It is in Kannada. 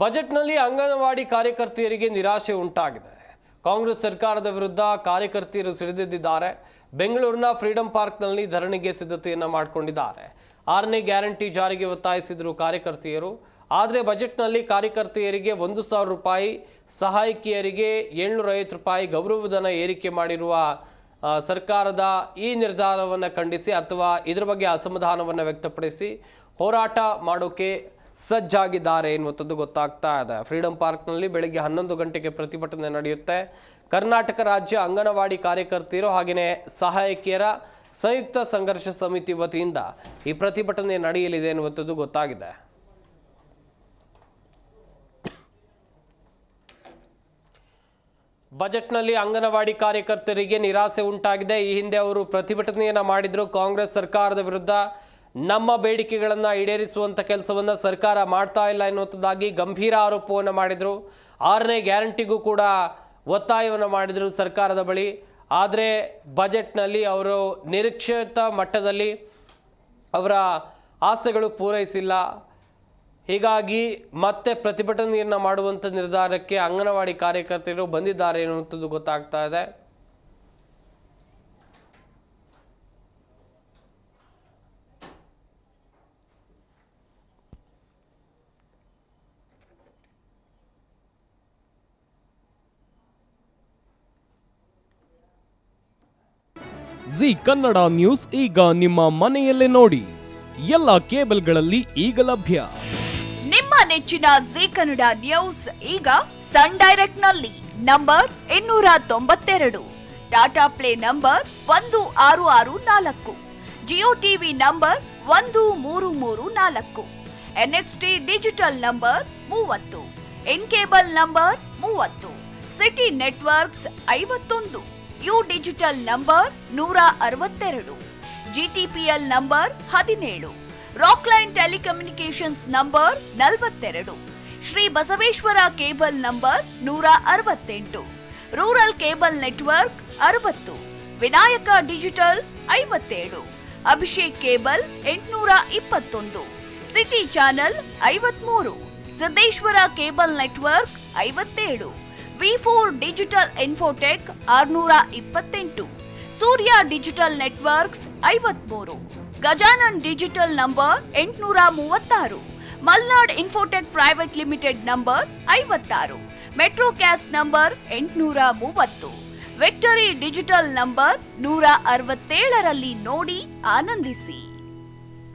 ಬಜೆಟ್ನಲ್ಲಿ ಅಂಗನವಾಡಿ ಕಾರ್ಯಕರ್ತೆಯರಿಗೆ ನಿರಾಶೆ ಉಂಟಾಗಿದೆ. ಕಾಂಗ್ರೆಸ್ ಸರ್ಕಾರದ ವಿರುದ್ಧ ಕಾರ್ಯಕರ್ತೆಯರು ಸಿಡಿದೆದ್ದಿದ್ದಾರೆ. ಬೆಂಗಳೂರಿನ ಫ್ರೀಡಂ ಪಾರ್ಕ್ನಲ್ಲಿ ಧರಣಿಗೆ ಸಿದ್ಧತೆಯನ್ನು ಮಾಡಿಕೊಂಡಿದ್ದಾರೆ. 6ನೇ ಗ್ಯಾರಂಟಿ ಜಾರಿಗೆ ಒತ್ತಾಯಿಸಿದರು ಕಾರ್ಯಕರ್ತೆಯರು. ಆದರೆ ಬಜೆಟ್ನಲ್ಲಿ ಕಾರ್ಯಕರ್ತೆಯರಿಗೆ 1,000 ರೂಪಾಯಿ, ಸಹಾಯಕಿಯರಿಗೆ 750 ರೂಪಾಯಿ ಗೌರವಧನ ಏರಿಕೆ ಮಾಡಿರುವ ಸರ್ಕಾರದ ಈ ನಿರ್ಧಾರವನ್ನು ಖಂಡಿಸಿ ಅಥವಾ ಇದರ ಬಗ್ಗೆ ಅಸಮಾಧಾನವನ್ನು ವ್ಯಕ್ತಪಡಿಸಿ ಹೋರಾಟ ಮಾಡೋಕೆ ಸಜ್ಜಾಗಿದ್ದಾರೆ ಎನ್ನುವಂಥದ್ದು ಗೊತ್ತಾಗ್ತಾ ಇದೆ. ಫ್ರೀಡಂ ಪಾರ್ಕ್ನಲ್ಲಿ ಬೆಳಗ್ಗೆ 11 ಗಂಟೆಗೆ ಪ್ರತಿಭಟನೆ ನಡೆಯುತ್ತೆ. ಕರ್ನಾಟಕ ರಾಜ್ಯ ಅಂಗನವಾಡಿ ಕಾರ್ಯಕರ್ತೆಯರು ಹಾಗೆಯೇ ಸಹಾಯಕಿಯರ ಸಂಯುಕ್ತ ಸಂಘರ್ಷ ಸಮಿತಿ ವತಿಯಿಂದ ಈ ಪ್ರತಿಭಟನೆ ನಡೆಯಲಿದೆ ಎನ್ನುವಂಥದ್ದು ಗೊತ್ತಾಗಿದೆ. ಬಜೆಟ್ನಲ್ಲಿ ಅಂಗನವಾಡಿ ಕಾರ್ಯಕರ್ತರಿಗೆ ನಿರಾಸೆ ಉಂಟಾಗಿದೆ. ಈ ಹಿಂದೆ ಅವರು ಪ್ರತಿಭಟನೆಯನ್ನು ಮಾಡಿದ್ರು. ಕಾಂಗ್ರೆಸ್ ಸರ್ಕಾರದ ವಿರುದ್ಧ ನಮ್ಮ ಬೇಡಿಕೆಗಳನ್ನು ಈಡೇರಿಸುವಂಥ ಕೆಲಸವನ್ನು ಸರ್ಕಾರ ಮಾಡ್ತಾ ಇಲ್ಲ ಎನ್ನುವಂಥದ್ದಾಗಿ ಗಂಭೀರ ಆರೋಪವನ್ನು ಮಾಡಿದರು. 6ನೇ ಗ್ಯಾರಂಟಿಗೂ ಕೂಡ ಒತ್ತಾಯವನ್ನು ಮಾಡಿದರು ಸರ್ಕಾರದ ಬಳಿ. ಆದರೆ ಬಜೆಟ್ನಲ್ಲಿ ಅವರು ನಿರೀಕ್ಷಿತ ಮಟ್ಟದಲ್ಲಿ ಅವರ ಆಸೆಗಳು ಪೂರೈಸಿಲ್ಲ. ಹೀಗಾಗಿ ಮತ್ತೆ ಪ್ರತಿಭಟನೆಯನ್ನು ಮಾಡುವಂಥ ನಿರ್ಧಾರಕ್ಕೆ ಅಂಗನವಾಡಿ ಕಾರ್ಯಕರ್ತರು ಬಂದಿದ್ದಾರೆ ಎನ್ನುವಂಥದ್ದು ಗೊತ್ತಾಗ್ತಾ ಇದೆ. ಜಿ ಕನ್ನಡ ನ್ಯೂಸ್ ಈಗ ನಿಮ್ಮ ಮನೆಯಲ್ಲೇ ನೋಡಿ. ಎಲ್ಲ ಕೇಬಲ್ಗಳಲ್ಲಿ ಈಗ ಲಭ್ಯ. ನಿಮ್ಮ ನೆಚ್ಚಿನ ಜಿ ಕನ್ನಡ ನ್ಯೂಸ್ ಈಗ ಸನ್ ಡೈರೆಕ್ಟ್ ನಲ್ಲಿ number 292, Tata play number 1664, Jio TV number 1334, NXT digital number 30, in cable number 30, city networks 51, U digital number 162, GTPL number 17, Rockline telecommunications number 42, Shri Basaveshwara cable number 168, rural cable network 60, Vinayaka digital 57, Abhishek cable 821, city channel 53, Siddeshwara cable network 57, V4 digital Infotech 628, Surya digital networks 53, Gajanan digital number 836, Malnad infotech private limited number 56, metrocast number 830, victory digital number 167ರಲ್ಲಿ ನೋಡಿ ಆನಂದಿಸಿ.